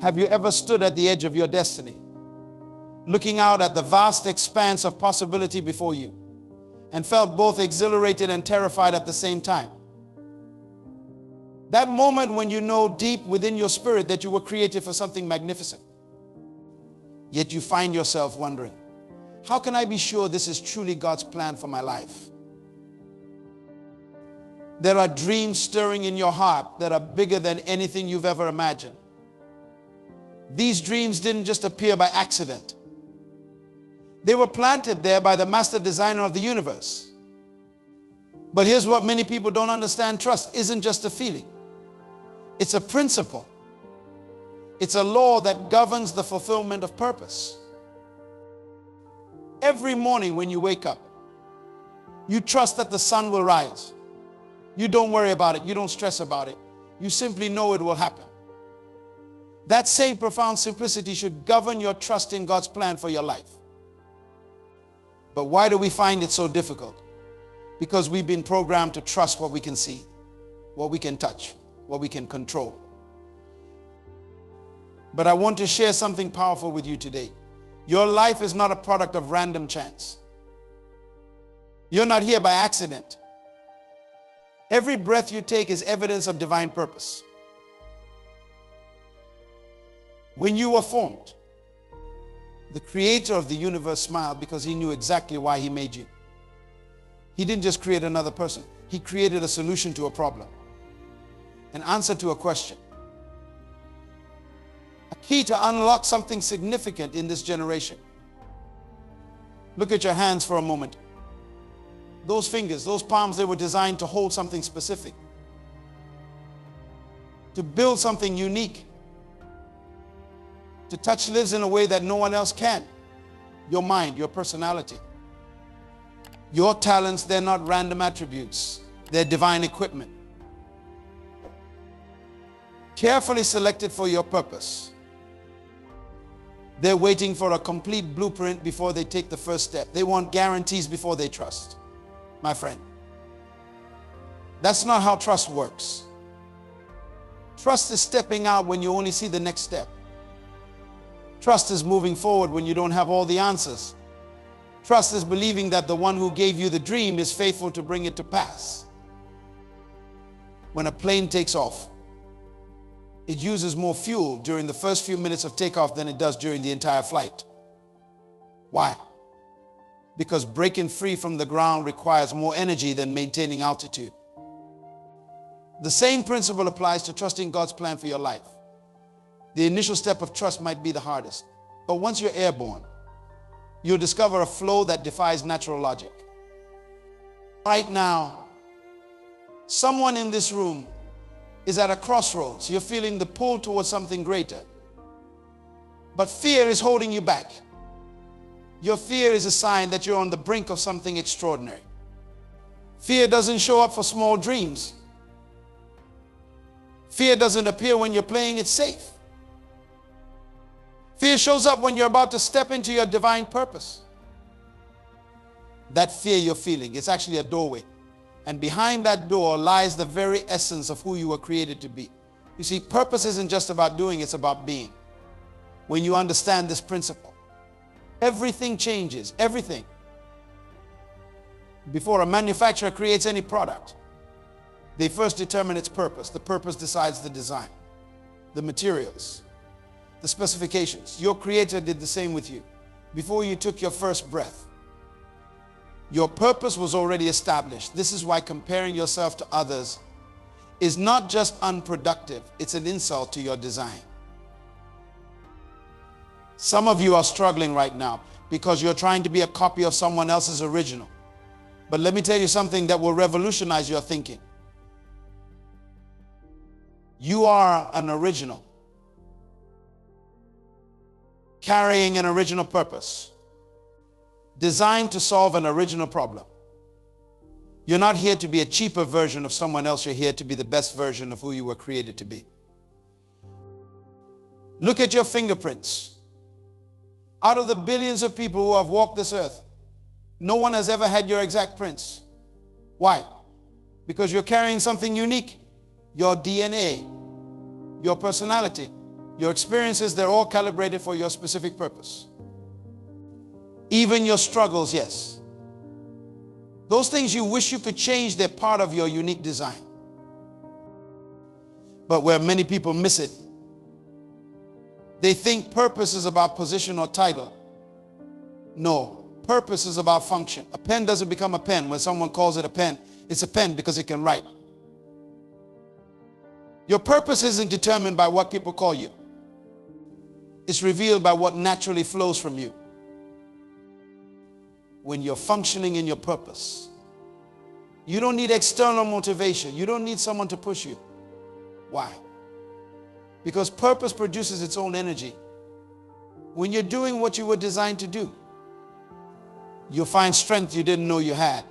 Have you ever stood at the edge of your destiny, looking out at the vast expanse of possibility before you, and felt both exhilarated and terrified at the same time? That moment when you know deep within your spirit that you were created for something magnificent, yet you find yourself wondering, how can I be sure this is truly God's plan for my life? There are dreams stirring in your heart that are bigger than anything you've ever imagined. These dreams didn't just appear by accident. They were planted there by the master designer of the universe. But here's what many people don't understand. Trust isn't just a feeling. It's a principle. It's a law that governs the fulfillment of purpose. Every morning when you wake up, you trust that the sun will rise. You don't worry about it. You don't stress about it. You simply know it will happen. That same profound simplicity should govern your trust in God's plan for your life. But why do we find it so difficult? Because we've been programmed to trust what we can see, what we can touch, what we can control. But I want to share something powerful with you today. Your life is not a product of random chance. You're not here by accident. Every breath you take is evidence of divine purpose. When you were formed, the creator of the universe smiled because he knew exactly why he made you. He didn't just create another person. He created a solution to a problem, an answer to a question, a key to unlock something significant in this generation. Look at your hands for a moment. Those fingers, those palms, they were designed to hold something specific, to build something unique, to touch lives in a way that no one else can. Your mind, your personality, your talents, they're not random attributes. They're divine equipment, carefully selected for your purpose. They're waiting for a complete blueprint before they take the first step. They want guarantees before they trust. My friend, that's not how trust works. Trust is stepping out when you only see the next step. Trust is moving forward when you don't have all the answers. Trust is believing that the one who gave you the dream is faithful to bring it to pass. When a plane takes off, it uses more fuel during the first few minutes of takeoff than it does during the entire flight. Why? Because breaking free from the ground requires more energy than maintaining altitude. The same principle applies to trusting God's plan for your life. The initial step of trust might be the hardest, but once you're airborne, you'll discover a flow that defies natural logic. Right now, someone in this room is at a crossroads. You're feeling the pull towards something greater, but fear is holding you back. Your fear is a sign that you're on the brink of something extraordinary. Fear doesn't show up for small dreams. Fear doesn't appear when you're playing it safe. Fear shows up when you're about to step into your divine purpose. That fear you're feeling is actually a doorway. And behind that door lies the very essence of who you were created to be. You see, purpose isn't just about doing, it's about being. When you understand this principle, everything changes, everything. Before a manufacturer creates any product, they first determine its purpose. The purpose decides the design, the materials, the specifications. Your creator did the same with you. Before you took your first breath, your purpose was already established. This is why comparing yourself to others is not just unproductive, it's an insult to your design. Some of you are struggling right now because you're trying to be a copy of someone else's original. But let me tell you something that will revolutionize your thinking. You are an original, carrying an original purpose, designed to solve an original problem. You're not here to be a cheaper version of someone else. You're here to be the best version of who you were created to be. Look at your fingerprints. Out of the billions of people who have walked this earth, no one has ever had your exact prints. Why? Because you're carrying something unique. Your DNA, your personality, Your experiences, they're all calibrated for your specific purpose. Even your struggles, yes. Those things you wish you could change, they're part of your unique design. But where many people miss it, they think purpose is about position or title. No, purpose is about function. A pen doesn't become a pen when someone calls it a pen. It's a pen because it can write. Your purpose isn't determined by what people call you. It's revealed by what naturally flows from you. When you're functioning in your purpose, you don't need external motivation. You don't need someone to push you. Why? Because purpose produces its own energy. When you're doing what you were designed to do, you'll find strength you didn't know you had.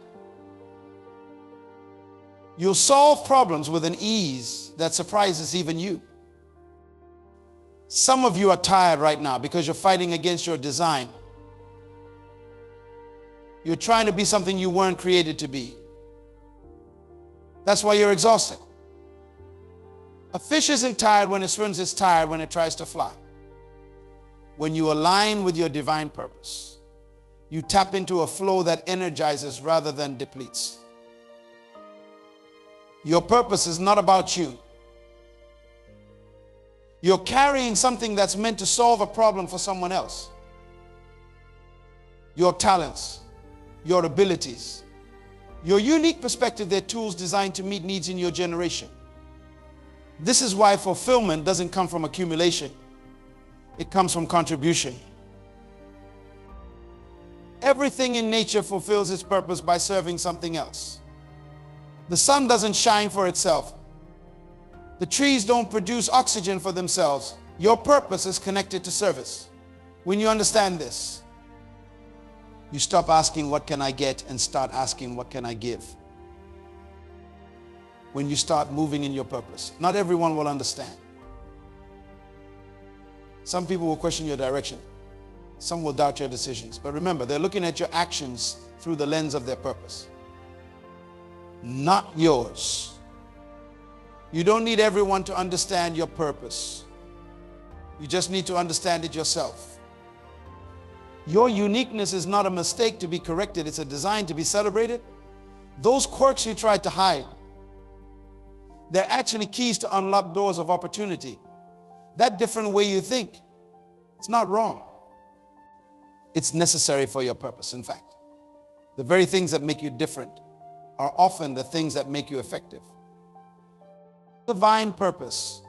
You'll solve problems with an ease that surprises even you. Some of you are tired right now because you're fighting against your design. You're trying to be something you weren't created to be. That's why you're exhausted. A fish isn't tired when it swims, it's tired when it tries to fly. When you align with your divine purpose, you tap into a flow that energizes rather than depletes. Your purpose is not about you. You're carrying something that's meant to solve a problem for someone else. Your talents, your abilities, your unique perspective, they're tools designed to meet needs in your generation. This is why fulfillment doesn't come from accumulation. It comes from contribution. Everything in nature fulfills its purpose by serving something else. The sun doesn't shine for itself. The trees don't produce oxygen for themselves. Your purpose is connected to service. When you understand this, you stop asking, what can I get, and start asking, what can I give? When you start moving in your purpose, not everyone will understand. Some people will question your direction. Some will doubt your decisions. But remember, they're looking at your actions through the lens of their purpose, not yours. You don't need everyone to understand your purpose. You just need to understand it yourself. Your uniqueness is not a mistake to be corrected. It's a design to be celebrated. Those quirks you tried to hide, they're actually keys to unlock doors of opportunity. That different way you think, it's not wrong. It's necessary for your purpose. In fact, the very things that make you different are often the things that make you effective. Divine purpose.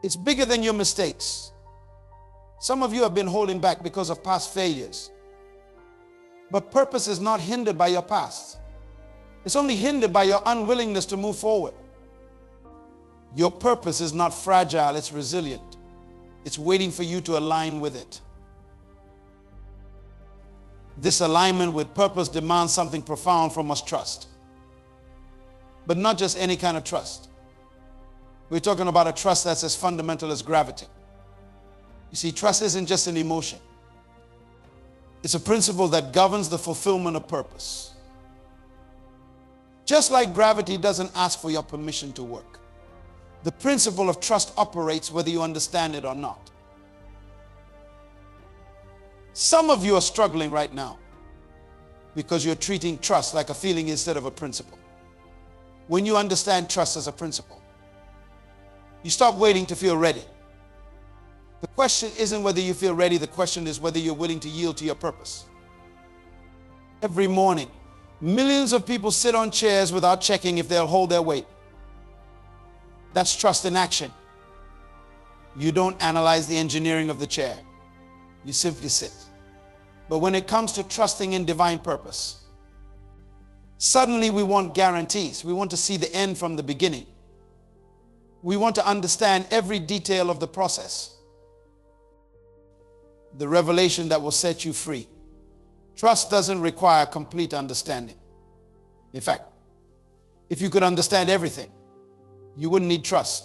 It's bigger than your mistakes. Some of you have been holding back because of past failures. But purpose is not hindered by your past. It's only hindered by your unwillingness to move forward. Your purpose is not fragile, it's resilient. It's waiting for you to align with it. This alignment with purpose demands something profound from us: trust. But not just any kind of trust. We're talking about a trust that's as fundamental as gravity. You see, trust isn't just an emotion. It's a principle that governs the fulfillment of purpose. Just like gravity doesn't ask for your permission to work, the principle of trust operates whether you understand it or not. Some of you are struggling right now because you're treating trust like a feeling instead of a principle. When you understand trust as a principle, you stop waiting to feel ready. The question isn't whether you feel ready. The question is whether you're willing to yield to your purpose. Every morning, millions of people sit on chairs without checking if they'll hold their weight. That's trust in action. You don't analyze the engineering of the chair. You simply sit. But when it comes to trusting in divine purpose, suddenly we want guarantees. We want to see the end from the beginning. We want to understand every detail of the process. The revelation that will set you free. Trust doesn't require complete understanding. In fact, if you could understand everything, you wouldn't need trust.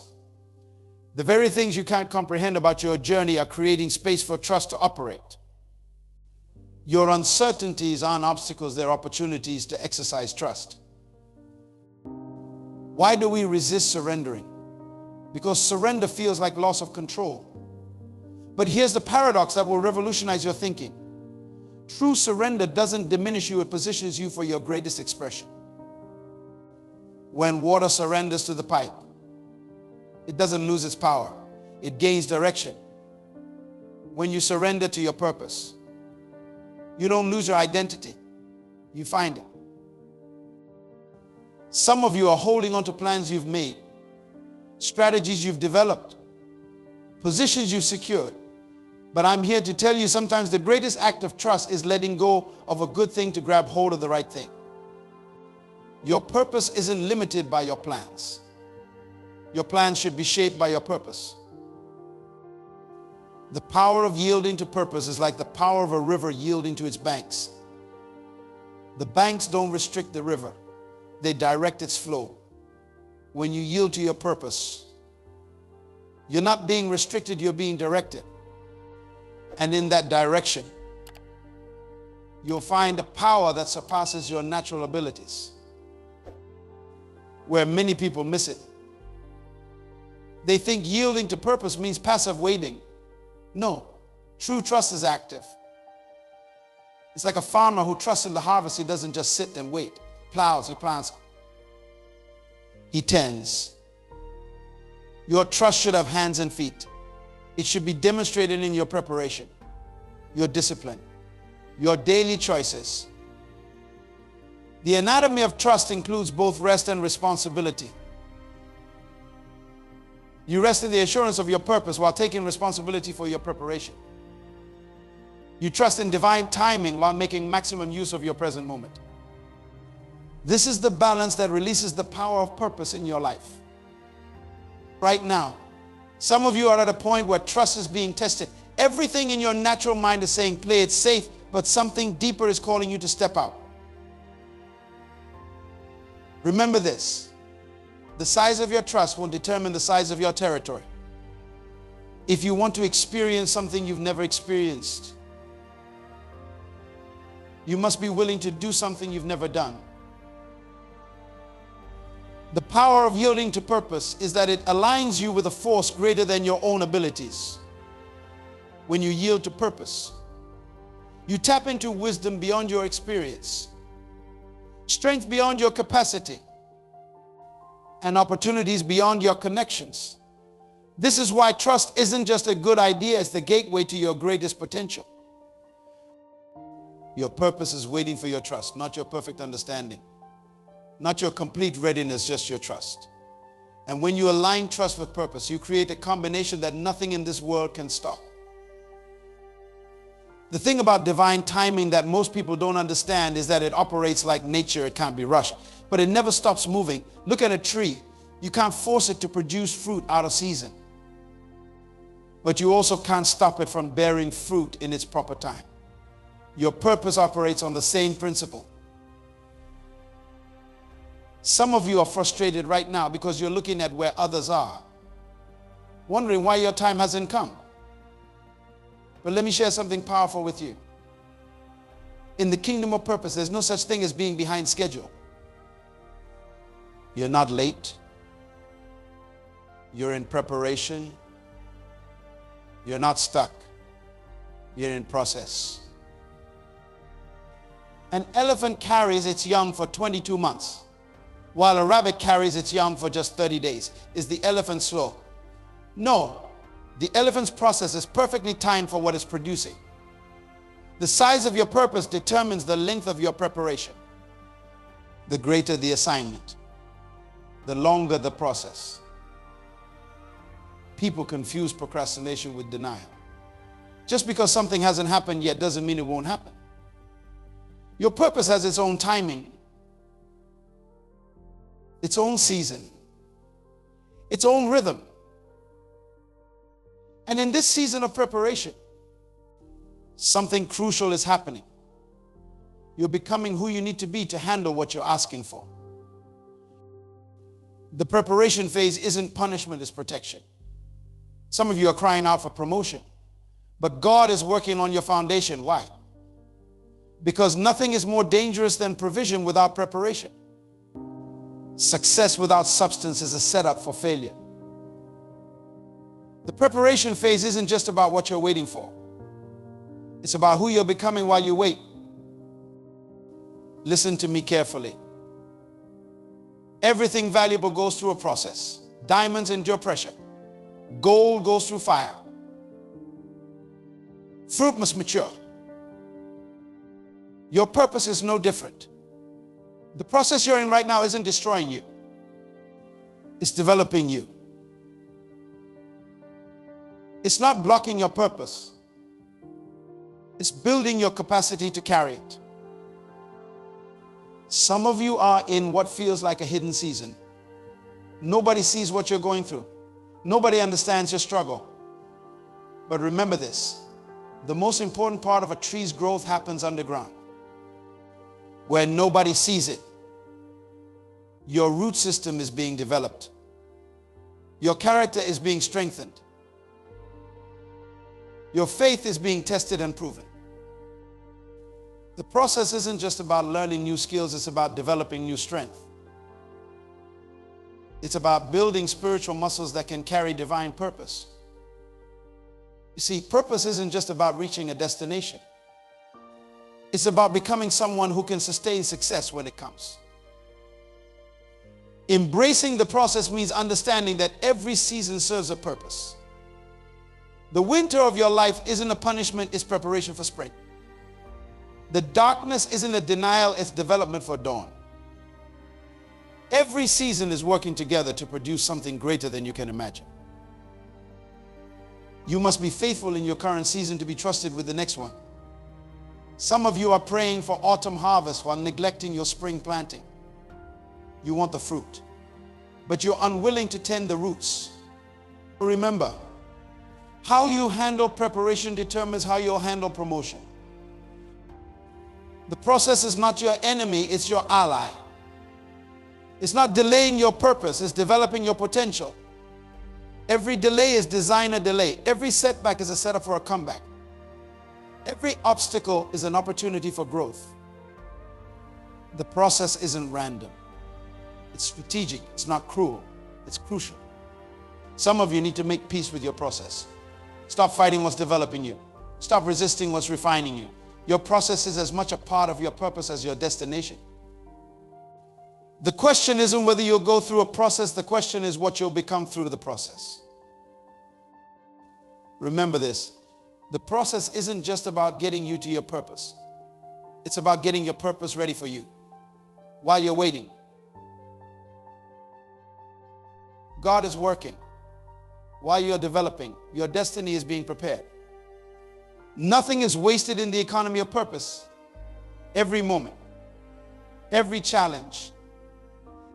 The very things you can't comprehend about your journey are creating space for trust to operate. Your uncertainties aren't obstacles, they're opportunities to exercise trust. Why do we resist surrendering? because surrender feels like loss of control. But here's the paradox that will revolutionize your thinking. True surrender doesn't diminish you, it positions you for your greatest expression. When water surrenders to the pipe, it doesn't lose its power, it gains direction. When you surrender to your purpose, you don't lose your identity, you find it. Some of you are holding on to plans you've made, strategies you've developed, positions you've secured. But I'm here to tell you, sometimes the greatest act of trust is letting go of a good thing to grab hold of the right thing. Your purpose isn't limited by your plans. Your plans should be shaped by your purpose. The power of yielding to purpose is like the power of a river yielding to its banks. The banks don't restrict the river, they direct its flow. When you yield to your purpose, you're not being restricted, you're being directed. And in that direction, you'll find a power that surpasses your natural abilities, where many people miss it. They think yielding to purpose means passive waiting. No, true trust is active. It's like a farmer who trusts in the harvest. He doesn't just sit and wait. Plows, he plants. He tends. Your trust should have hands and feet. It should be demonstrated in your preparation, your discipline, your daily choices. The anatomy of trust includes both rest and responsibility. You rest in the assurance of your purpose while taking responsibility for your preparation. You trust in divine timing while making maximum use of your present moment. This is the balance that releases the power of purpose in your life. Right now, some of you are at a point where trust is being tested. Everything in your natural mind is saying, play it safe, but something deeper is calling you to step out. Remember this. The size of your trust will determine the size of your territory. If you want to experience something you've never experienced, you must be willing to do something you've never done. The power of yielding to purpose is that it aligns you with a force greater than your own abilities. When you yield to purpose, you tap into wisdom beyond your experience, strength beyond your capacity, and opportunities beyond your connections. This is why trust isn't just a good idea, it's the gateway to your greatest potential. Your purpose is waiting for your trust, not your perfect understanding. Not your complete readiness, just your trust. And when you align trust with purpose, you create a combination that nothing in this world can stop. The thing about divine timing that most people don't understand is that it operates like nature. It can't be rushed, but it never stops moving. Look at a tree. You can't force it to produce fruit out of season, but you also can't stop it from bearing fruit in its proper time. Your purpose operates on the same principle. Some of you are frustrated right now because you're looking at where others are, wondering why your time hasn't come. But let me share something powerful with you. In the kingdom of purpose, there's no such thing as being behind schedule. You're not late. You're in preparation. You're not stuck. You're in process. An elephant carries its young for 22 months, while a rabbit carries its young for just 30 days. Is the elephant slow? No. The elephant's process is perfectly timed for what it's producing. The size of your purpose determines the length of your preparation. The greater the assignment, the longer the process. People confuse procrastination with denial. Just because something hasn't happened yet doesn't mean it won't happen. Your purpose has its own timing, its own season, its own rhythm. And in this season of preparation, something crucial is happening. You're becoming who you need to be to handle what you're asking for. The preparation phase isn't punishment, it's protection. Some of you are crying out for promotion, but God is working on your foundation. Why? Because nothing is more dangerous than provision without preparation. Success without substance is a setup for failure. The preparation phase isn't just about what you're waiting for. It's about who you're becoming while you wait. Listen to me carefully. Everything valuable goes through a process. Diamonds endure pressure. Gold goes through fire. Fruit must mature. Your purpose is no different. The process you're in right now isn't destroying you. It's developing you. It's not blocking your purpose. It's building your capacity to carry it. Some of you are in what feels like a hidden season. Nobody sees what you're going through. Nobody understands your struggle. But remember this, the most important part of a tree's growth happens underground, where nobody sees it. Your root system is being developed. Your character is being strengthened. Your faith is being tested and proven. The process isn't just about learning new skills, it's about developing new strength. It's about building spiritual muscles that can carry divine purpose. You see, purpose isn't just about reaching a destination. It's about becoming someone who can sustain success when it comes. Embracing the process means understanding that every season serves a purpose. The winter of your life isn't a punishment, it's preparation for spring. The darkness isn't a denial, it's development for dawn. Every season is working together to produce something greater than you can imagine. You must be faithful in your current season to be trusted with the next one. Some of you are praying for autumn harvest while neglecting your spring planting. You want the fruit, but you're unwilling to tend the roots. Remember, how you handle preparation determines how you'll handle promotion. The process is not your enemy, it's your ally. It's not delaying your purpose, it's developing your potential. Every delay is designer delay. Every setback is a setup for a comeback. Every obstacle is an opportunity for growth. The process isn't random. It's strategic, it's not cruel, it's crucial. Some of you need to make peace with your process. Stop fighting what's developing you. Stop resisting what's refining you. Your process is as much a part of your purpose as your destination. The question isn't whether you'll go through a process, the question is what you'll become through the process. Remember this, the process isn't just about getting you to your purpose. It's about getting your purpose ready for you while you're waiting. God is working while you're developing. Your destiny is being prepared. Nothing is wasted in the economy of purpose. Every moment, every challenge,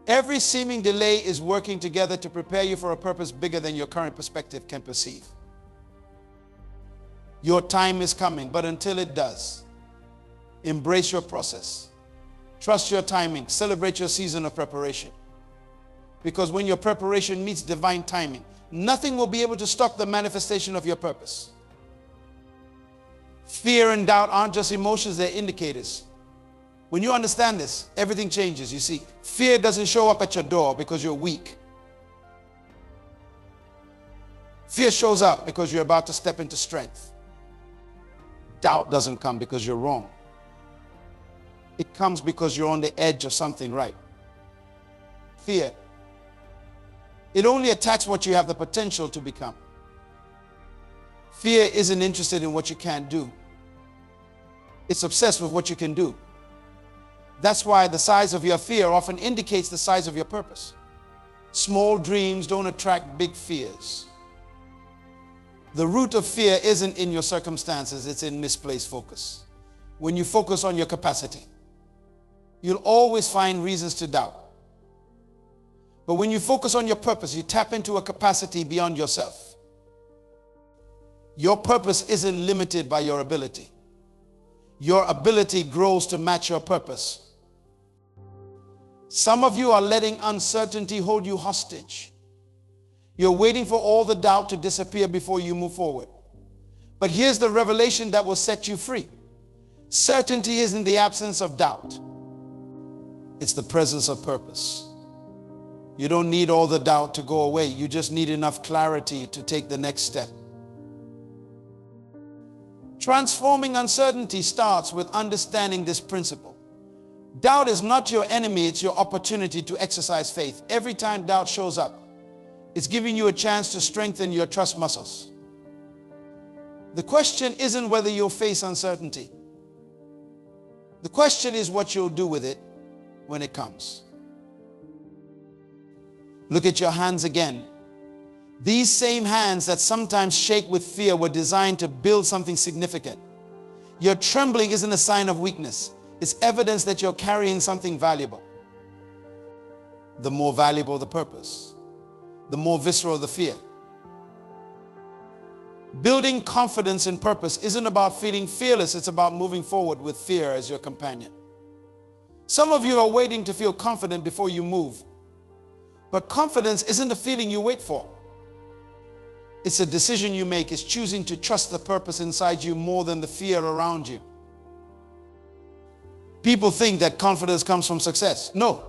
every seeming delay is working together to prepare you for a purpose bigger than your current perspective can perceive. Your time is coming, but until it does, embrace your process. Trust your timing. Celebrate your season of preparation. Because when your preparation meets divine timing, nothing will be able to stop the manifestation of your purpose. Fear and doubt aren't just emotions, they're indicators. When you understand this, everything changes. You see, fear doesn't show up at your door because you're weak. Fear shows up because you're about to step into strength. Doubt doesn't come because you're wrong. It comes because you're on the edge of something right. Fear, it only attacks what you have the potential to become. Fear isn't interested in what you can't do. It's obsessed with what you can do. That's why the size of your fear often indicates the size of your purpose. Small dreams don't attract big fears. The root of fear isn't in your circumstances, it's in misplaced focus. When you focus on your capacity, you'll always find reasons to doubt. But when you focus on your purpose, you tap into a capacity beyond yourself. Your purpose isn't limited by your ability. Your ability grows to match your purpose. Some of you are letting uncertainty hold you hostage. You're waiting for all the doubt to disappear before you move forward. But here's the revelation that will set you free. Certainty isn't the absence of doubt. It's the presence of purpose. You don't need all the doubt to go away. You just need enough clarity to take the next step. Transforming uncertainty starts with understanding this principle. Doubt is not your enemy, it's your opportunity to exercise faith. Every time doubt shows up, it's giving you a chance to strengthen your trust muscles. The question isn't whether you'll face uncertainty. The question is what you'll do with it when it comes. Look at your hands again. These same hands that sometimes shake with fear were designed to build something significant. Your trembling isn't a sign of weakness. It's evidence that you're carrying something valuable. The more valuable the purpose, the more visceral the fear. Building confidence in purpose isn't about feeling fearless. It's about moving forward with fear as your companion. Some of you are waiting to feel confident before you move. But confidence isn't a feeling you wait for. It's a decision you make. It's choosing to trust the purpose inside you more than the fear around you. People think that confidence comes from success. No.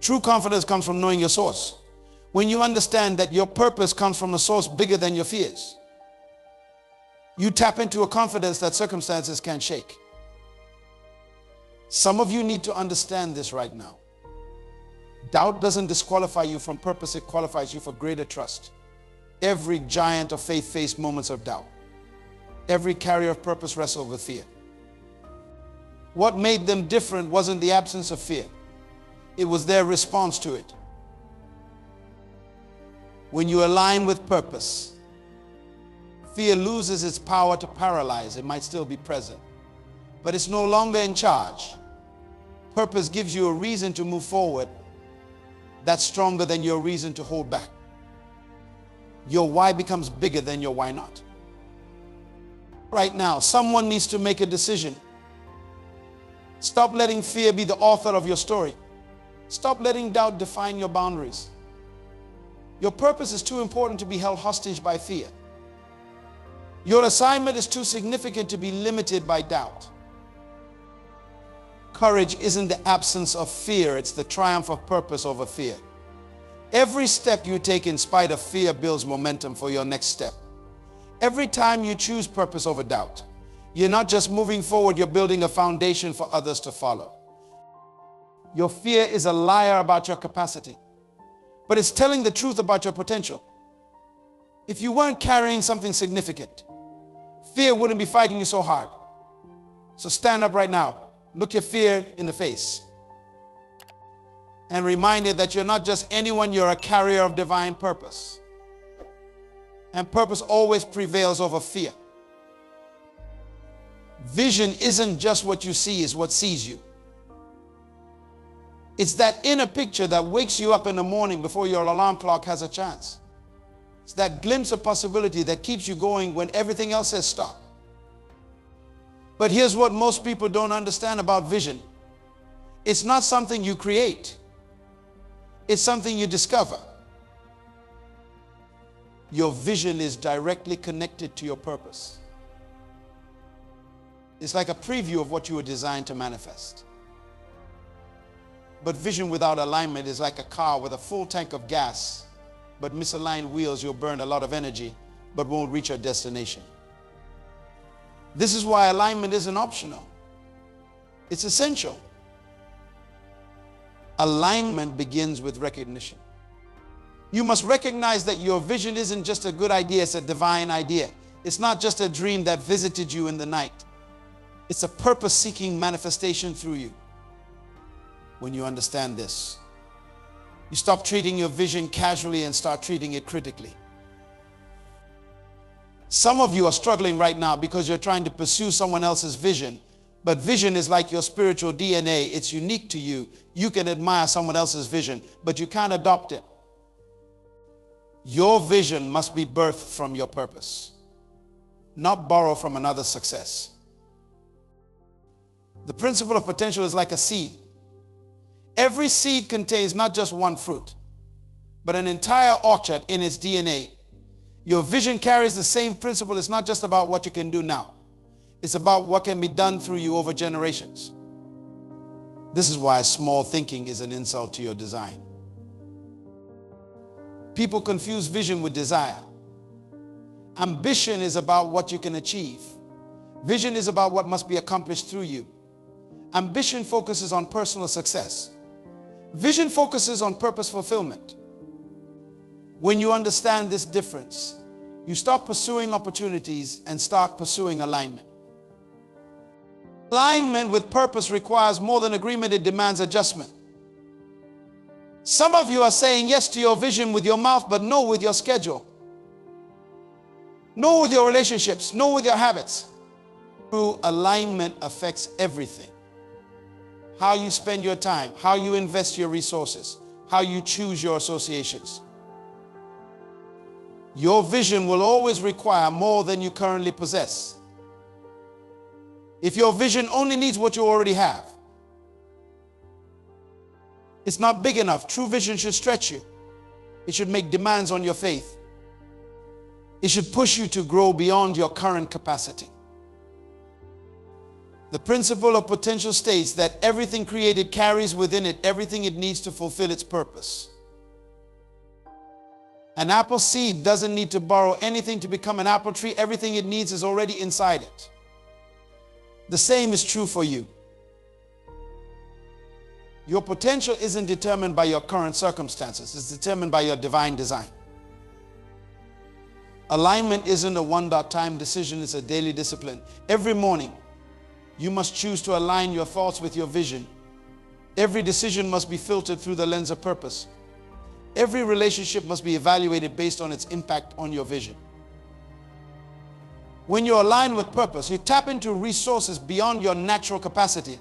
True confidence comes from knowing your source. When you understand that your purpose comes from a source bigger than your fears, you tap into a confidence that circumstances can't shake. Some of you need to understand this right now. Doubt doesn't disqualify you from purpose, it qualifies you for greater trust. Every giant of faith faced moments of doubt. Every carrier of purpose wrestled with fear. What made them different wasn't the absence of fear. It was their response to it. When you align with purpose, fear loses its power to paralyze. It might still be present, but it's no longer in charge. Purpose gives you a reason to move forward that's stronger than your reason to hold back. Your why becomes bigger than your why not. Right now, someone needs to make a decision. Stop letting fear be the author of your story. Stop letting doubt define your boundaries. Your purpose is too important to be held hostage by fear. Your assignment is too significant to be limited by doubt. Courage isn't the absence of fear, it's the triumph of purpose over fear. Every step you take in spite of fear builds momentum for your next step. Every time you choose purpose over doubt, you're not just moving forward, you're building a foundation for others to follow. Your fear is a liar about your capacity, but it's telling the truth about your potential. If you weren't carrying something significant, fear wouldn't be fighting you so hard. So stand up right now. Look your fear in the face and remind it that you're not just anyone, you're a carrier of divine purpose. And purpose always prevails over fear. Vision isn't just what you see, it's what sees you. It's that inner picture that wakes you up in the morning before your alarm clock has a chance. It's that glimpse of possibility that keeps you going when everything else says stop. But here's what most people don't understand about vision. It's not something you create. It's something you discover. Your vision is directly connected to your purpose. It's like a preview of what you were designed to manifest. But vision without alignment is like a car with a full tank of gas, but misaligned wheels. You'll burn a lot of energy, but won't reach your destination. This is why alignment isn't optional. It's essential. Alignment begins with recognition. You must recognize that your vision isn't just a good idea, it's a divine idea. It's not just a dream that visited you in the night. It's a purpose-seeking manifestation through you. When you understand this, you stop treating your vision casually and start treating it critically. Some of you are struggling right now because you're trying to pursue someone else's vision. But vision is like your spiritual DNA. It's unique to you. You can admire someone else's vision, but you can't adopt it. Your vision must be birthed from your purpose, not borrow from another's success. The principle of potential is like a seed. Every seed contains not just one fruit, but an entire orchard in its DNA. Your vision carries the same principle. It's not just about what you can do now. It's about what can be done through you over generations. This is why small thinking is an insult to your design. People confuse vision with desire. Ambition is about what you can achieve. Vision is about what must be accomplished through you. Ambition focuses on personal success. Vision focuses on purpose fulfillment. When you understand this difference, you stop pursuing opportunities and start pursuing alignment. Alignment with purpose requires more than agreement, it demands adjustment. Some of you are saying yes to your vision with your mouth, but no with your schedule. No with your relationships, no with your habits. True alignment affects everything. How you spend your time, how you invest your resources, how you choose your associations. Your vision will always require more than you currently possess. If your vision only needs what you already have, it's not big enough. True vision should stretch you. It should make demands on your faith. It should push you to grow beyond your current capacity. The principle of potential states that everything created carries within it everything it needs to fulfill its purpose. An apple seed doesn't need to borrow anything to become an apple tree. Everything it needs is already inside it. The same is true for you. Your potential isn't determined by your current circumstances. It's determined by your divine design. Alignment isn't a one-time decision. It's a daily discipline. Every morning, you must choose to align your thoughts with your vision. Every decision must be filtered through the lens of purpose. Every relationship must be evaluated based on its impact on your vision. When you're aligned with purpose, you tap into resources beyond your natural capacity.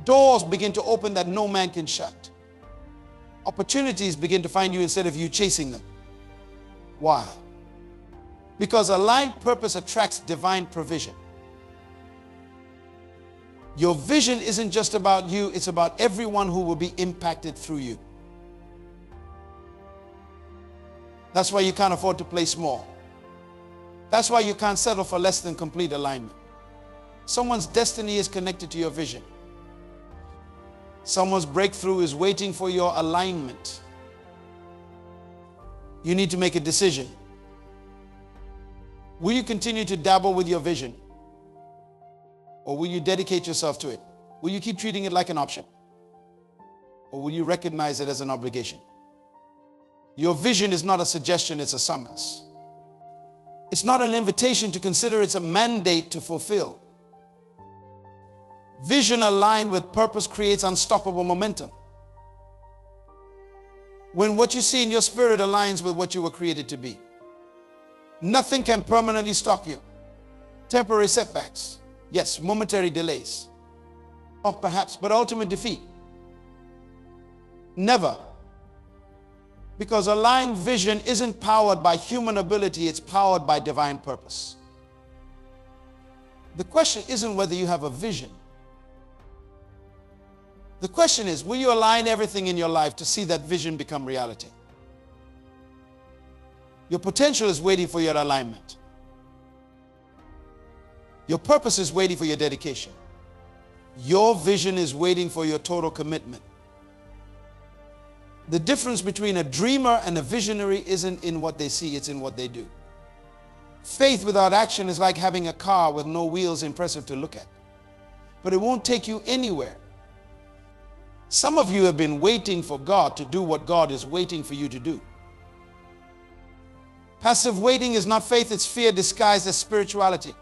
Doors begin to open that no man can shut. Opportunities begin to find you instead of you chasing them. Why? Because aligned purpose attracts divine provision. Your vision isn't just about you, it's about everyone who will be impacted through you. That's why you can't afford to play small. That's why you can't settle for less than complete alignment. Someone's destiny is connected to your vision. Someone's breakthrough is waiting for your alignment. You need to make a decision. Will you continue to dabble with your vision? Or will you dedicate yourself to it? Will you keep treating it like an option? Or will you recognize it as an obligation? Your vision is not a suggestion, it's a summons. It's not an invitation to consider, it's a mandate to fulfill. Vision aligned with purpose creates unstoppable momentum. When what you see in your spirit aligns with what you were created to be, nothing can permanently stop you. Temporary setbacks, yes, momentary delays, or perhaps, but ultimate defeat. Never. Because aligned vision isn't powered by human ability, it's powered by divine purpose. The question isn't whether you have a vision. The question is, will you align everything in your life to see that vision become reality? Your potential is waiting for your alignment. Your purpose is waiting for your dedication. Your vision is waiting for your total commitment. The difference between a dreamer and a visionary isn't in what they see, it's in what they do. Faith without action is like having a car with no wheels, impressive to look at, but it won't take you anywhere. Some of you have been waiting for God to do what God is waiting for you to do. Passive waiting is not faith, it's fear disguised as spirituality.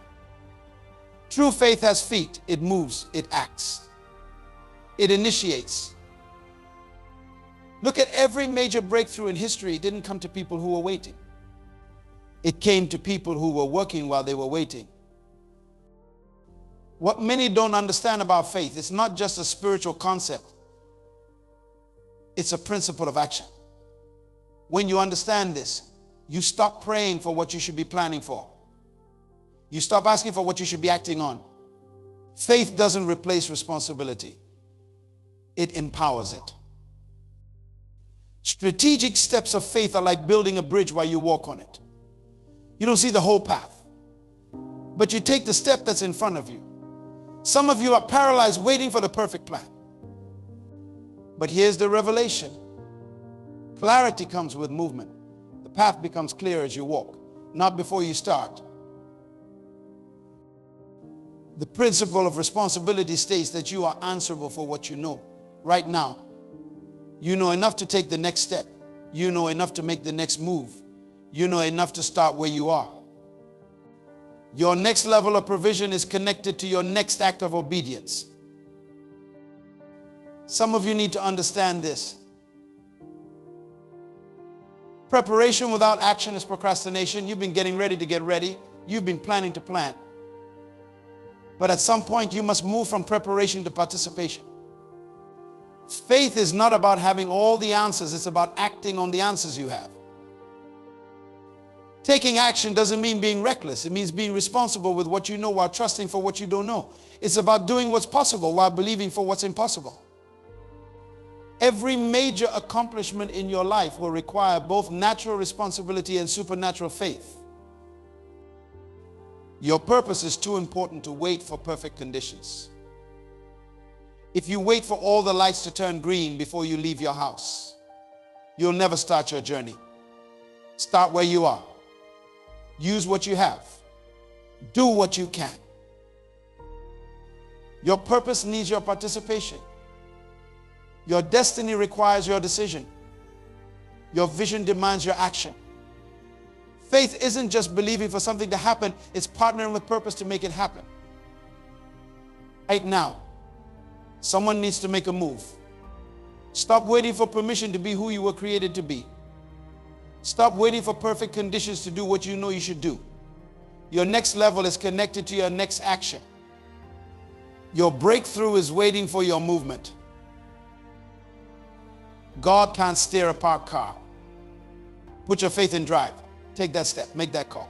True faith has feet. It moves, it acts, it initiates. Look at every major breakthrough in history. It didn't come to people who were waiting. It came to people who were working while they were waiting. What many don't understand about faith, it's not just a spiritual concept. It's a principle of action. When you understand this, you stop praying for what you should be planning for. You stop asking for what you should be acting on. Faith doesn't replace responsibility. It empowers it. Strategic steps of faith are like building a bridge while you walk on it. You don't see the whole path, but you take the step that's in front of you. Some of you are paralyzed waiting for the perfect plan. But here's the revelation. Clarity comes with movement. The path becomes clear as you walk, not before you start. The principle of responsibility states that you are answerable for what you know. Right now, you know enough to take the next step. You know enough to make the next move. You know enough to start where you are. Your next level of provision is connected to your next act of obedience. Some of you need to understand this. Preparation without action is procrastination. You've been getting ready to get ready. You've been planning to plan. But at some point, you must move from preparation to participation. Faith is not about having all the answers. It's about acting on the answers you have. Taking action doesn't mean being reckless. It means being responsible with what you know while trusting for what you don't know. It's about doing what's possible while believing for what's impossible. Every major accomplishment in your life will require both natural responsibility and supernatural faith. Your purpose is too important to wait for perfect conditions. If you wait for all the lights to turn green before you leave your house, you'll never start your journey. Start where you are. Use what you have. Do what you can. Your purpose needs your participation. Your destiny requires your decision. Your vision demands your action. Faith isn't just believing for something to happen, it's partnering with purpose to make it happen. Right now, someone needs to make a move. Stop waiting for permission to be who you were created to be. Stop waiting for perfect conditions to do what you know you should do. Your next level is connected to your next action. Your breakthrough is waiting for your movement. God can't steer a parked car. Put your faith in drive. Take that step. Make that call.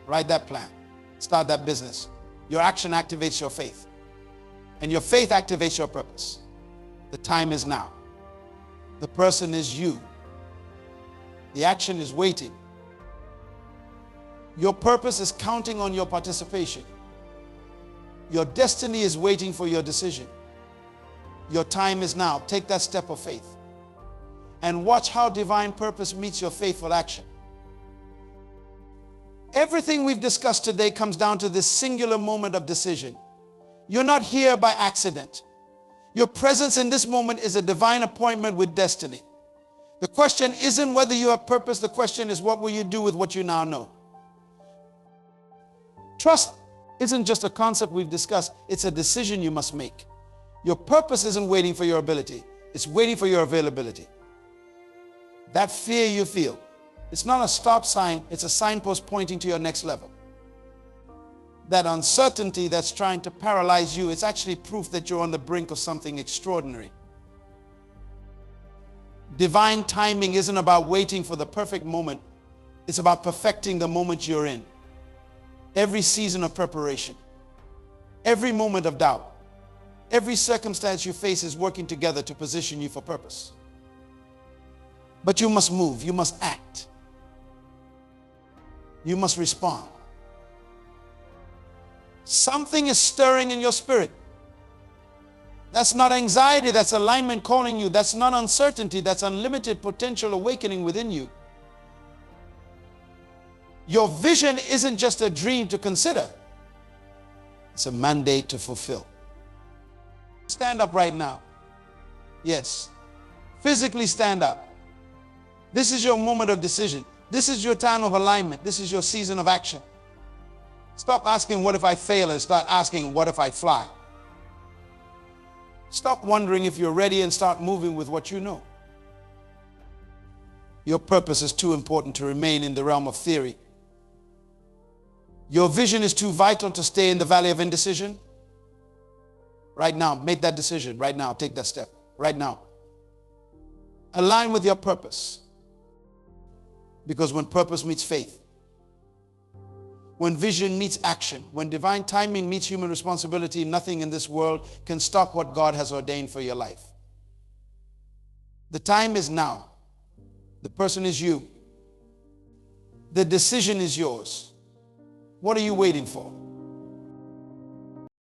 Write that plan. Start that business. Your action activates your faith. And your faith activates your purpose. The time is now. The person is you. The action is waiting. Your purpose is counting on your participation. Your destiny is waiting for your decision. Your time is now. Take that step of faith. And watch how divine purpose meets your faithful action. Everything we've discussed today comes down to this singular moment of decision. You're not here by accident. Your presence in this moment is a divine appointment with destiny. The question isn't whether you have purpose. The question is, what will you do with what you now know? Trust isn't just a concept we've discussed. It's a decision you must make. Your purpose isn't waiting for your ability. It's waiting for your availability. That fear you feel, it's not a stop sign. It's a signpost pointing to your next level. That uncertainty that's trying to paralyze you, it's actually proof that you're on the brink of something extraordinary. Divine timing isn't about waiting for the perfect moment. It's about perfecting the moment you're in. Every season of preparation, every moment of doubt, every circumstance you face is working together to position you for purpose. But you must move. You must act. You must respond. Something is stirring in your spirit. That's not anxiety, that's alignment calling you. That's not uncertainty, that's unlimited potential awakening within you. Your vision isn't just a dream to consider. It's a mandate to fulfill. Stand up right now. Yes. Physically stand up. This is your moment of decision. This is your time of alignment. This is your season of action. Stop asking, what if I fail? And start asking, what if I fly? Stop wondering if you're ready and start moving with what you know. Your purpose is too important to remain in the realm of theory. Your vision is too vital to stay in the valley of indecision. Right now, make that decision. Right now, take that step. Right now. Align with your purpose. Because when purpose meets faith, when vision meets action, when divine timing meets human responsibility, nothing in this world can stop what God has ordained for your life. The time is now. The person is you. The decision is yours. What are you waiting for?